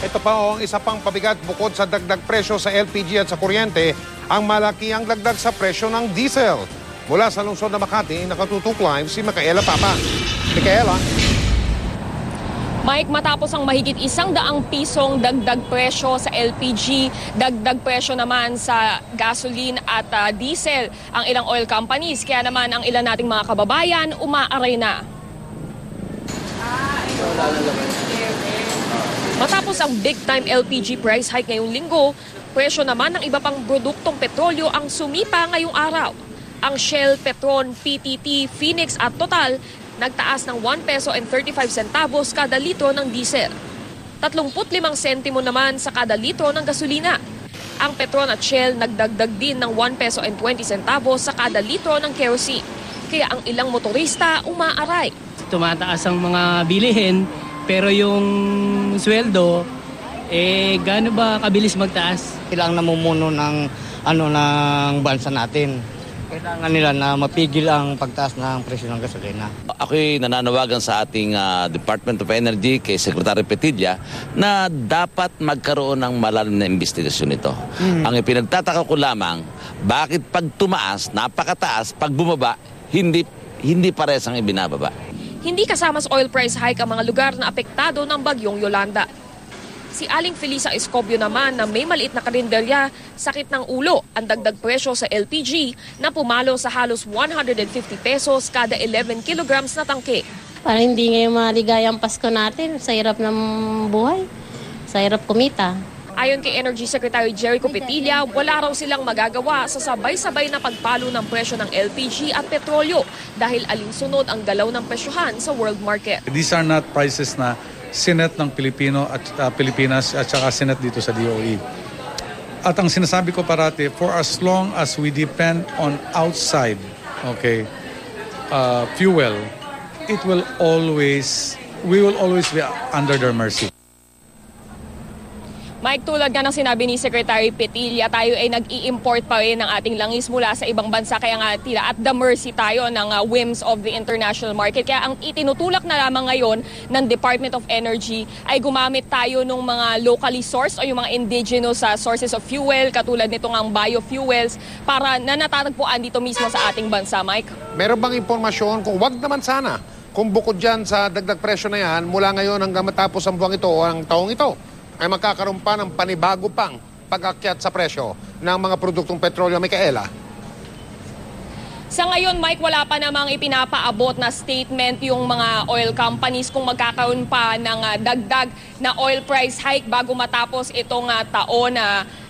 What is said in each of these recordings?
Ito pa ang isa pang pabigat bukod sa dagdag presyo sa LPG at sa kuryente, ang malaki ang dagdag sa presyo ng diesel. Mula sa lungsod na Makati, nakatutok live si Micaela Papa. Micaela. Mike, matapos ang mahigit 100 pisong dagdag presyo sa LPG, dagdag presyo naman sa gasoline at diesel ang ilang oil companies. Kaya naman ang ilan nating mga kababayan umaaray na. Matapos ang big-time LPG price hike ngayong linggo, presyo naman ng iba pang produktong petrolyo ang sumipa ngayong araw. Ang Shell, Petron, PTT, Phoenix at Total nagtaas ng 1 peso and 35 centavos kada litro ng diesel. 35 sentimo naman sa kada litro ng gasolina. Ang Petron at Shell nagdagdag din ng 1 peso and 20 centavos sa kada litro ng kerosene. Kaya ang ilang motorista umaaray. Tumataas ang mga bilihin, pero yung sweldo, gaano ba kabilis magtaas? Kailangan namumuno ng bansa natin. Kailangan nila na mapigil ang pagtaas ng presyo ng gasolina. Ako'y nananawagan sa ating Department of Energy kay Secretary Petilla na dapat magkaroon ng malalim na investigasyon ito. Ang ipinagtataka ko lamang, bakit pag tumaas, napakataas, pag bumaba, hindi pares ang ibinababa. Hindi kasama sa oil price hike ang mga lugar na apektado ng bagyong Yolanda. Si Aling Felisa Escobio naman na may maliit na karinderya, sakit ng ulo ang dagdag presyo sa LPG na pumalo sa halos 150 pesos kada 11 kilograms na tangke. Parang hindi ngayon maligayang Pasko natin. Sa hirap ng buhay, sa hirap kumita. Ayon kay Energy Secretary Jericho Petilla, wala raw silang magagawa sa sabay-sabay na pagpalo ng presyo ng LPG at petrolyo dahil alinsunod ang galaw ng presyohan sa world market. These are not prices na sinet ng Pilipino at Pilipinas at saka sinet dito sa DOE. At ang sinasabi ko parati, for as long as we depend on outside, fuel, we will always be under their mercy. Mike, tulad nga ng sinabi ni Secretary Petilla, tayo ay nag-i-import pa rin ng ating langis mula sa ibang bansa. Kaya nga tila at the mercy tayo ng whims of the international market. Kaya ang itinutulak na lamang ngayon ng Department of Energy ay gumamit tayo ng mga locally sourced o yung mga indigenous sources of fuel, katulad nitong ang biofuels, para natatagpuan dito mismo sa ating bansa, Mike. Meron bang impormasyon kung wag naman sana kung bukod dyan sa dagdag presyo na yan mula ngayon hanggang matapos ang buwang ito o ang taong ito ay magkakaroon pa ng panibago pang pag-akyat sa presyo ng mga produktong petrolyo, Micaela? Sa ngayon, Mike, wala pa namang ipinapaabot na statement yung mga oil companies kung magkakaroon pa ng dagdag na oil price hike bago matapos itong taon.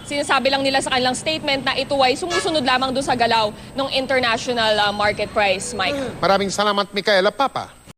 Sinasabi lang nila sa kanilang statement na ito ay sumusunod lamang doon sa galaw ng international market price, Mike. Maraming salamat, Micaela Papa.